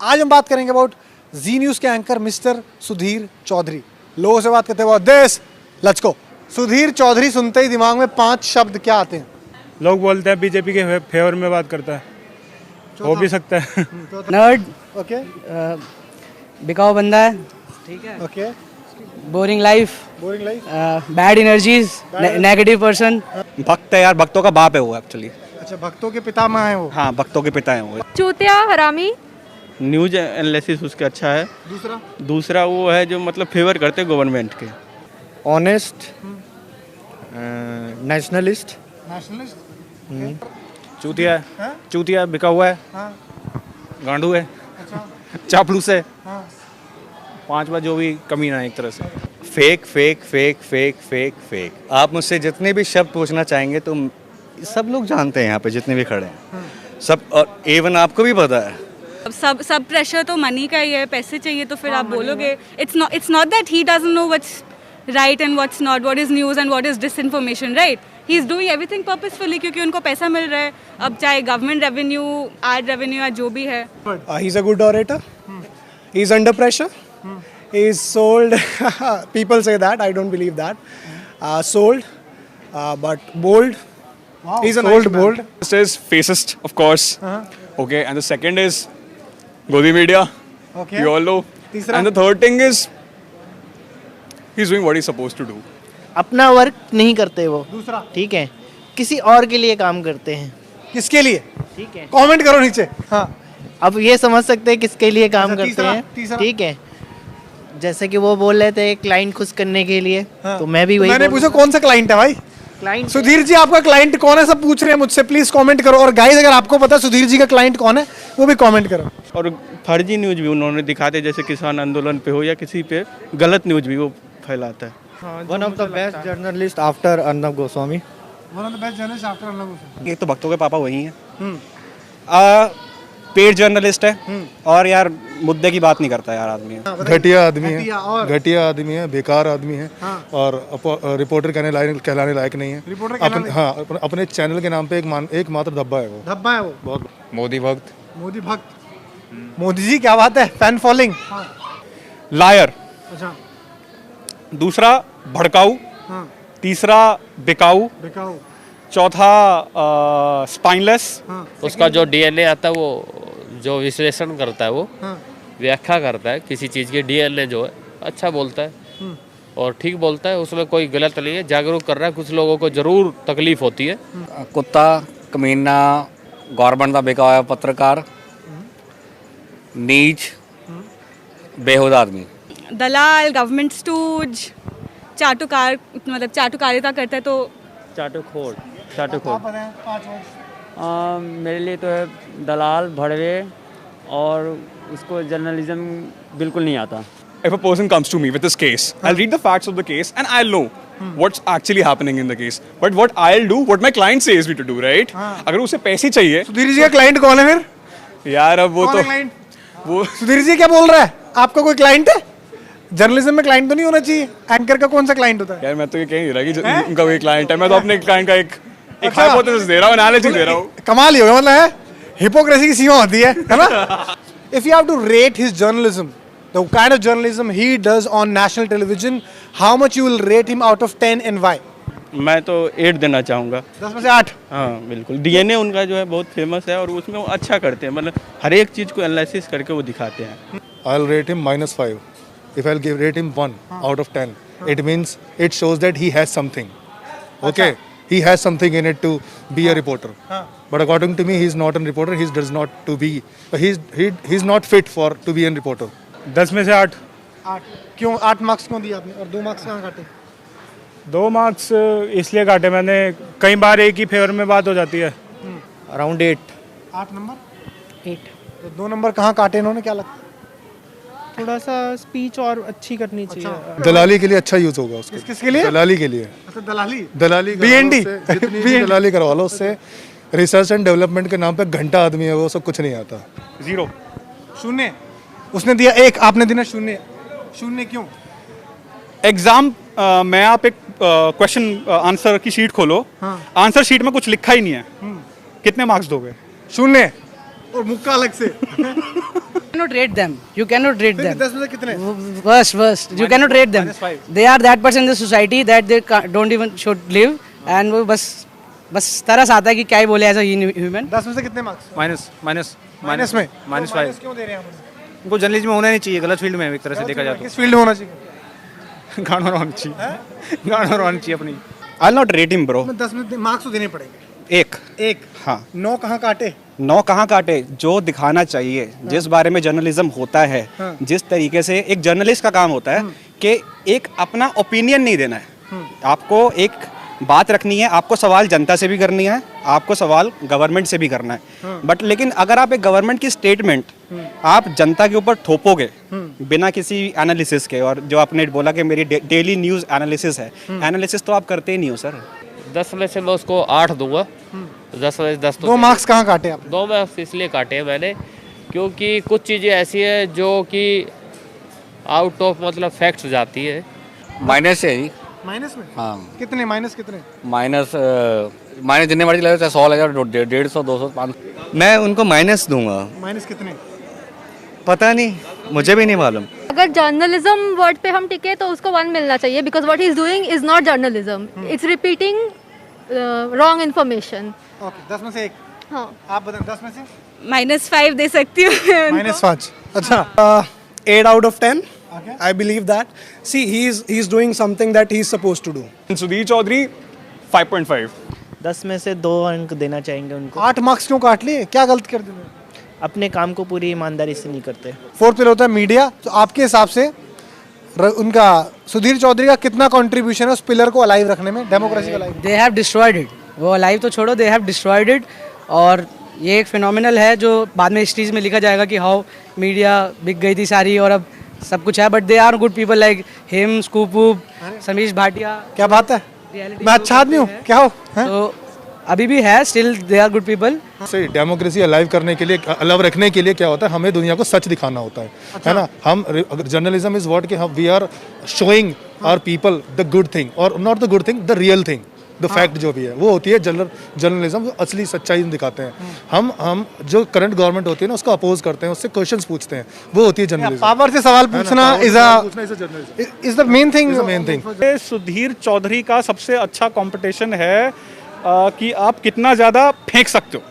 आज हम बात करेंगे अबाउट जी न्यूज़ के एंकर मिस्टर सुधीर चौधरी। लोगों से बात करते हैं देश, लेट्स गो। सुधीर चौधरी सुनते ही दिमाग में 5 शब्द क्या आते हैं? लोग बोलते हैं बीजेपी के फेवर में बात करता है, हो भी सकता है। नर्ड, ओके बिकाऊ बंदा है, ठीक है, okay, boring life, boring life, bad energies, negative person. भक्त है यार, भक्तों का बाप है वो एक्चुअली। अच्छा, भक्तों के पितामह हैं वो। हाँ, भक्तों के पिता हैं वो। चूतिया, हरामी। न्यूज एनालिसिस उसका अच्छा है। दूसरा वो है जो मतलब फेवर करते हैं गवर्नमेंट के। ऑनेस्ट, नेशनलिस्ट, नेशनलिस्ट, चूतिया है, हाँ? चूतिया बिका हुआ है, हाँ, गांडू है, अच्छा, चापलूस है, हाँ, 5 बार जो भी कमीना है एक तरह से। Fake fake fake fake fake fake. आप मुझसे जितने भी शब्द पूछना चाहेंगे तो सब लोग जानते हैं यहाँ पे जितने भी खड़े हैं सब, और एवन आपको भी पता है। सब प्रेशर तो मनी का ही है, पैसे चाहिए तो फिर आप बोलोगे। It's not that he doesn't know what's right and what's not, what is news and what is disinformation, right? He is doing everything purposefully क्योंकि उनको पैसा मिल रहा है। अब चाहे गवर्नमेंट रेवेन्यू, एड रेवेन्यू या जो भी है। He's a good orator. He's under pressure. He's sold. People say that. I don't believe that. Sold, but bold. Wow. He's a Sold, nice man. bold. First is fascist, of course. Okay, and the second is Godi media. Okay. We all know. तीसरा? And the third thing is he's doing what he's supposed to do. अपना work नहीं करते वो, दूसरा, ठीक है, किसी और के लिए काम करते हैं, किसके लिए? ठीक है। कमेंट करो नीचे। हाँ, अब ये समझ सकते हैं किसके लिए काम अच्छा, करते तीसरा? हैं, ठीक है। जैसे कि वो बोल रहे थे क्लाइंट खुश करने के लिए, हाँ। तो मैं भी वही मैंने पूछा कौन सा क्लाइंट है भाई? क्लाइंट। सुधीर जी आपका क्लाइंट कौन है? सब पूछ रहे हैं मुझसे, प्लीज कमेंट करो। और गाइस अगर आपको पता है सुधीर जी का क्लाइंट कौन है वो भी कमेंट करो। और फर्जी न्यूज भी उन्होंने दिखाते, जैसे किसान आंदोलन पे हो या किसी पे गलत न्यूज भी वो फैलाता है। One of the best journalist after Arnab Goswami. One of the best journalist after Arnab. एक तो भक्तों के पापा वही हैं, पेड जर्नलिस्ट है, और यार मुद्दे की बात नहीं करता यार आदमी। घटिया आदमी घटिया है, और? घटिया आदमी है, बेकार आदमी है, हाँ। और रिपोर्टर कहलाने लायक नहीं है। रिपोर्टर अपने चैनल के नाम पे एक मात्र धब्बा है वो। धब्बा है वो। बहुत Modi भक्त, मोदी भक्त। मोदी जी क्या बात है, फैन फॉलोइंग। लायर, अच्छा, दूसरा भड़काऊ, हाँ, तीसरा बिकाऊ, बिकाऊ, चौथा स्पाइनलेस। हाँ, उसका जो डीएनए आता है वो जो विश्लेषण करता है, वो हाँ, व्याख्या करता है किसी चीज़ की। डीएनए जो है अच्छा बोलता है और ठीक बोलता है, उसमें कोई गलत नहीं है, जागरूक कर रहा है। कुछ लोगों को ज़रूर तकलीफ होती है। कुत्ता, कमीना, गवर्नमेंट का बिका हुआ पत्रकार, नीच, बेहुदा आदमी। दलाल, गवर्नमेंट स्टूज, चाटुकार, मतलब चाटुकारिता करता है तो चाटुखोर, आप चाटुखोर। बताएं 5 वर्ड। मेरे लिए तो है दलाल, भड़वे, और उसको जर्नलिज्म बिल्कुल नहीं आता। if a person comes to me with this case, I'll read the facts of the case and I'll know what's actually happening in the case. But what I'll do, what my client says me to do, right? अगर उसे पैसे चाहिए, सुधीर जी का client कौन है फिर? यार अब वो कौन तो है क्लाइंट? वो सुधीर जी क्या बोल रहा है? आपका कोई क्लाइंट है? जर्नलिज्म में क्लाइंट तो नहीं होना चाहिए। एंकर का कौन सा क्लाइंट होता है? यार मैं तो ये कह नहीं रहा कि उनका कोई क्लाइंट है। मैं तो अपने क्लाइंट का एक अच्छा। हाइपोथेसिस दे रहा हूँ, एनालिसिस दे रहा हूँ। कमाल ही होगा, मतलब है हिपोक्रेसी की सीमा होती है ना? If you have to rate his journalism, the kind of journalism he does on national television, how much you will rate him out of 10 and why? मैं तो 8 देना चाहूँगा। 10 में से 8। हाँ बिल्कुल, डीएनए उनका जो है बहुत फेमस है और उसमें वो अच्छा करते हैं, मतलब हर एक चीज़ को एनालिसिस करके वो दिखाते हैं। I'll rate him -5. If I'll rate him 1 out of 10, it means it shows that he has something. Okay, he has something in it to be a reporter. But according to me, he's not a reporter. He does not to be. He's not fit for to be a reporter. 10 में से 8। 8 क्यों? 8 marks क्यों दिए आपने और 2 marks कहाँ काटे? 2 marks इसलिए काटे मैंने, कई बार एक ही फेवर में बात हो जाती है। अराउंड 8। 8 नंबर 8। तो 2 नंबर कहाँ काटे इन्होंने, क्या लगता है? थोड़ा सा स्पीच और अच्छी करनी चाहिए। दलाली के लिए अच्छा यूज होगा उसका। किसके लिए? दलाली के लिए। अच्छा, दलाली। दलाली BND? जितनी भी दलाली करवा लो उससे। रिसर्च एंड डेवलपमेंट के नाम पे घंटा आदमी है वो, सब कुछ नहीं आता। 0 शून्य। उसने दिया 1, आपने दिया 0। 0 क्यों? एग्जाम में आप एक क्वेश्चन आंसर की शीट खोलो, आंसर शीट में कुछ लिखा ही नहीं है, कितने मार्क्स दोगे? 0 और मुक्का अलग से। cannot rate them. You cannot rate them. 10 में से कितने? Worst. You cannot rate them. They are that person in the society that they don't even should live. And वो बस तरस आता है कि क्या ही बोले एज अ ह्यूमन. 10 में से कितने मार्क्स? माइनस माइनस माइनस में? माइनस तो 5. क्यों दे रहे हैं आप? उनको जर्नलिज्म में होना नहीं चाहिए, गलत फील्ड में है एक तरह से देखा जाए किस फील्ड में होना चाहिए? तो. गाना होना चाहिए अपनी. I will not rate him bro. 10 में मार्क्स तो देने पड़ेंगे. एक. हाँ. 9 कहाँ काटे? 9 कहाँ काटे? जो दिखाना चाहिए, जिस बारे में जर्नलिज्म होता है, जिस तरीके से एक जर्नलिस्ट का काम होता है कि एक अपना ओपिनियन नहीं देना है. आपको एक बात रखनी है, आपको सवाल जनता से भी करनी है, आपको सवाल गवर्नमेंट से भी करना है. बट लेकिन अगर आप एक गवर्नमेंट की स्टेटमेंट आप जनता के ऊपर थोपोगे बिना किसी एनालिसिस के, और जो आपने बोला कि मेरी डेली न्यूज़ एनालिसिस है, एनालिसिस तो आप करते ही नहीं हो सर. 10 में से मैं उसको 8 दूंगा. 10 में 10 तो 2 मार्क्स कहाँ काटे आप? 2 मार्क्स इसलिए काटे हैं मैंने क्योंकि कुछ चीज़ें ऐसी है जो कि आउट ऑफ मतलब फैक्ट्स जाती है. माइनस है ही. माइनस में? हाँ. कितने माइनस कितने? माइनस जितने मर्जी लगे, चाहे 100 लगे, 150, 200, 500. मैं उनको माइनस दूंगा. माइनस कितने? पता नहीं, मुझे भी नहीं मालूम. अगर जर्नलिज्म वर्ड पे हम टिके तो उसको 1 मिलना चाहिए because what he is doing is not journalism. It's repeating wrong information. Okay, 10 में से 1. हाँ. आप बताएं 10 में से? -5 दे सकती हूँ. -5. अच्छा. 8 out of 10. Okay. I believe that. See, he's doing something that he's supposed to do. Sudhir Chaudhary, 5.5. 10 में से 2 अंक देना चाहेंगे उनको. 8 मार्क्स क्यों काट लिए? क्या गलत कर दिया? अपने काम को पूरी ईमानदारी से नहीं करते. 4th पे होता है मीडिया. तो आपके हिसाब से उनका सुधीर चौधरी का कितना कंट्रीब्यूशन है उस पिलर को अलाइव रखने में, डेमोक्रेसी को alive? They have destroyed it. वो अलाइव तो छोड़ो, दे हैव डिस्ट्रॉयड इट. और ये एक फिनोमिनल है जो बाद में हिस्ट्रीज में लिखा जाएगा कि हाउ मीडिया बिक गई थी सारी और अब सब कुछ है. But they are good people like him, scoop, Samish Bhatia. क्या बात है, मैं अच्छा आदमी हूँ क्या हो? तो अभी भी है, still they are good people. सही. डेमोक्रेसी अलाइव करने के लिए, अलाइव रखने के लिए क्या होता है, हमें दुनिया को सच दिखाना होता है. अच्छा. है ना. हम जर्नलिज्म इज व्हाट कि हम we are showing our people the good thing और not the good thing, the real thing, the fact जो भी है वो होती है जर्नलिज्म. असली सच्चाई दिखाते हैं. हम जो करंट गवर्नमेंट होती है ना उसको अपोज करते हैं, उससे क्वेश्चंस पूछते हैं, वो होती है जर्नलिज्म. पावर से सवाल पूछना is the main thing. Sudhir Chaudhary का सबसे अच्छा कंपटीशन है कि आप कितना ज़्यादा फेंक सकते हो.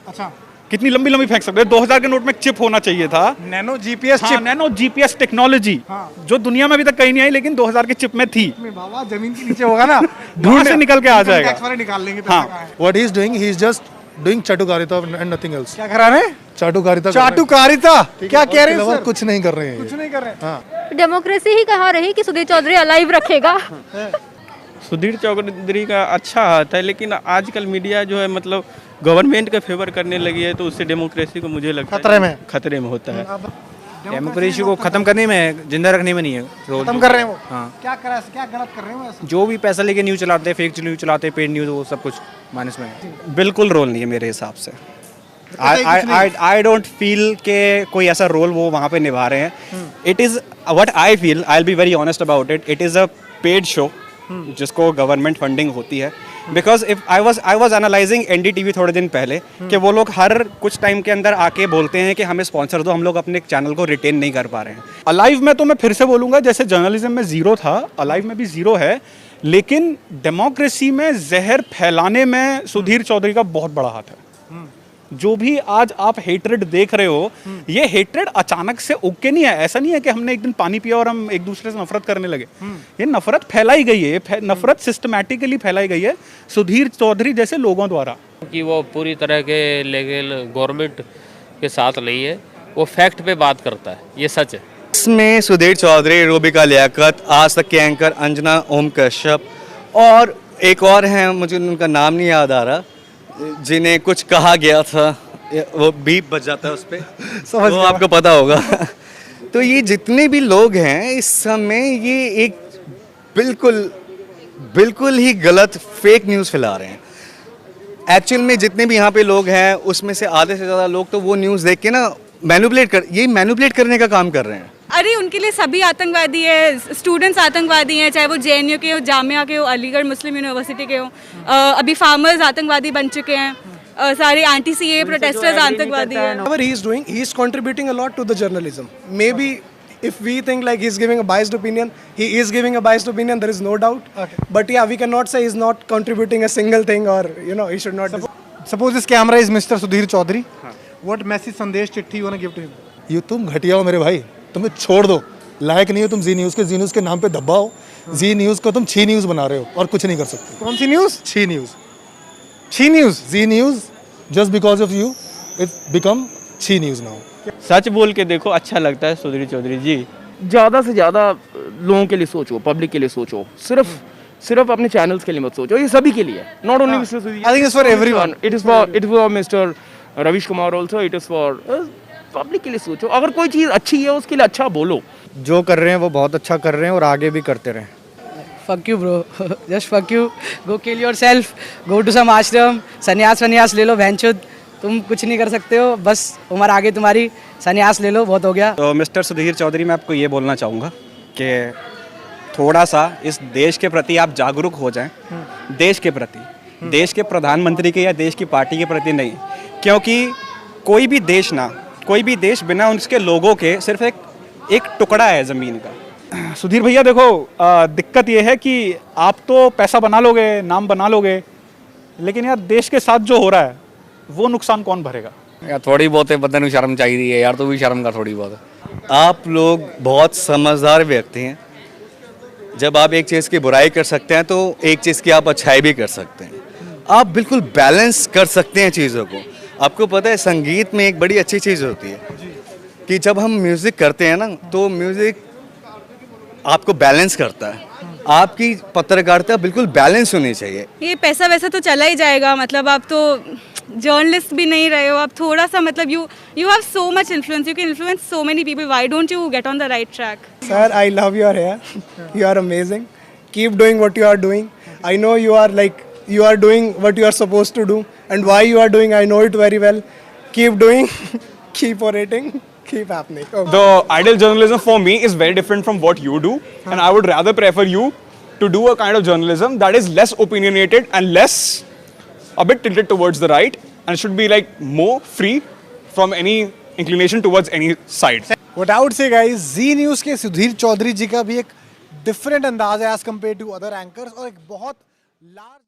अच्छा. कितनी लंबी लंबी फेंक सकते हो. 2000 के नोट में चिप होना चाहिए था. Nano GPS chip. Nano GPS technology जो दुनिया में अभी तक कहीं नहीं आई, लेकिन 2000 के चिप में थी. बाबा जमीन के नीचे होगा ना, वहां से निकल के आ जाएगा. टैक्स वाले निकाल लेंगे. हाँ. What he is doing, he is just doing चाटुकारिता एंड नथिंग एल्स. क्या करा रहे हैं? चाटुकारिता. क्या कह रहे हैं? कुछ नहीं कर रहे हैं. कुछ नहीं कर रहे हैं. हाँ. डेमोक्रेसी ही कहाँ रही कि सुधीर चौधरी अलाइव रखेगा. सुधीर चौधरी का अच्छा हाथ है, लेकिन आजकल मीडिया जो है मतलब गवर्नमेंट का फेवर करने लगी है, तो उससे डेमोक्रेसी को मुझे लगता है खतरे में होता है. डेमोक्रेसी को खत्म करने में, जिंदा रखने में नहीं है. खत्म कर रहे हैं वो. हाँ. क्या गलत कर रहे हैं वो? जो भी पैसा लेके न्यूज़ चलाते हैं, फेक न्यूज़ चलाते हैं, पेड न्यूज़, वो सब कुछ माइनस में. बिल्कुल रोल नहीं है मेरे हिसाब से. आई डोंट फील के कोई ऐसा रोल वो वहाँ पे निभा रहे हैं. It is what I feel, I will be very honest about it. It is a paid show जिसको गवर्नमेंट फंडिंग होती है. Because if I was analysing NDTV थोड़े दिन पहले कि वो लोग हर कुछ टाइम के अंदर आके बोलते हैं कि हमें स्पॉन्सर दो, हम लोग अपने चैनल को रिटेन नहीं कर पा रहे हैं. अलाइव में तो मैं फिर से बोलूँगा, जैसे जर्नलिज्म में 0 था, अलाइव में भी 0 है, लेकिन डेमोक्रेसी में जहर फैलाने में सुधीर चौधरी का बहुत बड़ा हाथ है. जो भी आज आप हेट्रेड देख रहे हो, ये हेट्रेड अचानक से उग के नहीं है. ऐसा नहीं है कि हमने एक दिन पानी पिया और हम एक दूसरे से नफरत करने लगे. ये नफरत फैलाई गई है, नफरत सिस्टमैटिकली फैलाई गई है सुधीर चौधरी जैसे लोगों द्वारा. कि वो पूरी तरह के लीगल गवर्नमेंट के साथ नहीं है, वो फैक्ट पे बात करता है, ये सच है. इसमें सुधीर चौधरी, रूबिका लियाकत, आज तक के एंकर अंजना ओम कश्यप और एक और हैं, मुझे उनका नाम नहीं याद आ रहा, जिन्हें कुछ कहा गया था, वो बीप बज जाता है उस पर, वो आपको पता होगा. तो ये जितने भी लोग हैं इस समय, ये एक बिल्कुल ही गलत फेक न्यूज़ फैला रहे हैं. एक्चुअल में जितने भी यहाँ पे लोग हैं उसमें से आधे से ज़्यादा लोग तो वो न्यूज़ देख के ना मैनिपुलेट करने का काम कर रहे हैं. अरे उनके लिए सभी आतंकवादी है, स्टूडेंट्स आतंकवादी हैं, चाहे वो JNU के हो, जामिया के हो, अलीगढ़ मुस्लिम यूनिवर्सिटी के हो. अभी फार्मर्स आतंकवादी बन चुके हैं. सारे एंटी सीए प्रोटेस्टर्स आतंकवादी हैं। Whatever he is doing, he is contributing a lot to the journalism. Maybe if we think like he's giving a biased opinion, he is giving a biased opinion. There is no doubt. Okay. But yeah, we cannot say he's not contributing a single thing, or he should not. Suppose this camera is Mr. Sudhir Chaudhary. What message, संदेश, चिट्ठी you want to give to him? ये तुम घटिया हो मेरे भाई, तुम्हें छोड़ दो, लायक नहीं हो तुम जी न्यूज़ के नाम पे दबा हो। जी न्यूज़ को तुम छी न्यूज़ बना रहे हो और कुछ नहीं कर सकते। कौन सी न्यूज़? छी न्यूज़। छी news? Zee news, just because of you, it become छी न्यूज़ now। सच बोल के देखो, अच्छा लगता है सुधीर चौधरी जी। ज़्यादा से ज़्यादा लोगों के लिए सोचो, पब्लिक के लिए सोचो, सिर्फ अपने चैनल्स के लिए मत सोचो, ये सभी के लिए, not only mister Sudhir. I think it's for everyone. It is for mister Ravish Kumar also, it is for public के लिए सोचो। अगर कोई चीज़ अच्छी है उसके लिए अच्छा बोलो। जो कर रहे हैं वो बहुत अच्छा कर रहे हैं और आगे भी करते रहें। Fuck you, bro. Just fuck you. Go kill yourself. Go to some ashram. संन्यास ले लो बहनचोद। तुम कुछ नहीं कर सकते हो, बस उम्र आगे तुम्हारी, संन्यास ले लो, बहुत हो गया। तो मिस्टर सुधीर चौधरी, मैं आपको ये बोलना चाहूँगा कि थोड़ा सा इस देश के प्रति आप जागरूक हो जाएं। देश के प्रति, देश के प्रधानमंत्री के या देश की पार्टी के प्रति नहीं, क्योंकि कोई भी देश बिना उसके लोगों के सिर्फ एक टुकड़ा है ज़मीन का। सुधीर भैया देखो, दिक्कत ये है कि आप तो पैसा बना लोगे, नाम बना लोगे, लेकिन यार देश के साथ जो हो रहा है वो नुकसान कौन भरेगा? यार थोड़ी बहुत बंदे को शर्म चाहिए यार, तो भी शर्म का थोड़ी बहुत। आप लोग बहुत समझदार व्यक्ति हैं। जब आप एक चीज़ की बुराई कर सकते हैं तो एक चीज़ की आप अच्छाई भी कर सकते हैं। आप बिल्कुल बैलेंस कर सकते हैं चीज़ों को। आपको पता है संगीत में एक बड़ी अच्छी चीज़ होती है कि जब हम म्यूज़िक करते हैं ना, तो म्यूज़िक आपको बैलेंस करता है। आपकी पत्रकारिता बिल्कुल बैलेंस होनी चाहिए। ये पैसा वैसा तो चला ही जाएगा, मतलब आप तो जर्नलिस्ट भी नहीं रहे हो, आप थोड़ा सा मतलब you have so much influence, you can influence so many people, why don't you get on the right track? Sir, I love your hair. You are amazing. Keep doing what you are doing. I know you are doing what you are supposed to do, and why you are doing, I know it very well. Keep doing, keep orating, keep happening. Okay. The ideal journalism for me is very different from what you do, and I would rather prefer you to do a kind of journalism that is less opinionated and less a bit tilted towards the right, and should be like more free from any inclination towards any side. What I would say guys, Zee news के सुधीर चौधरी जी का भी एक different अंदाज है as compare to other anchors, और एक बहुत large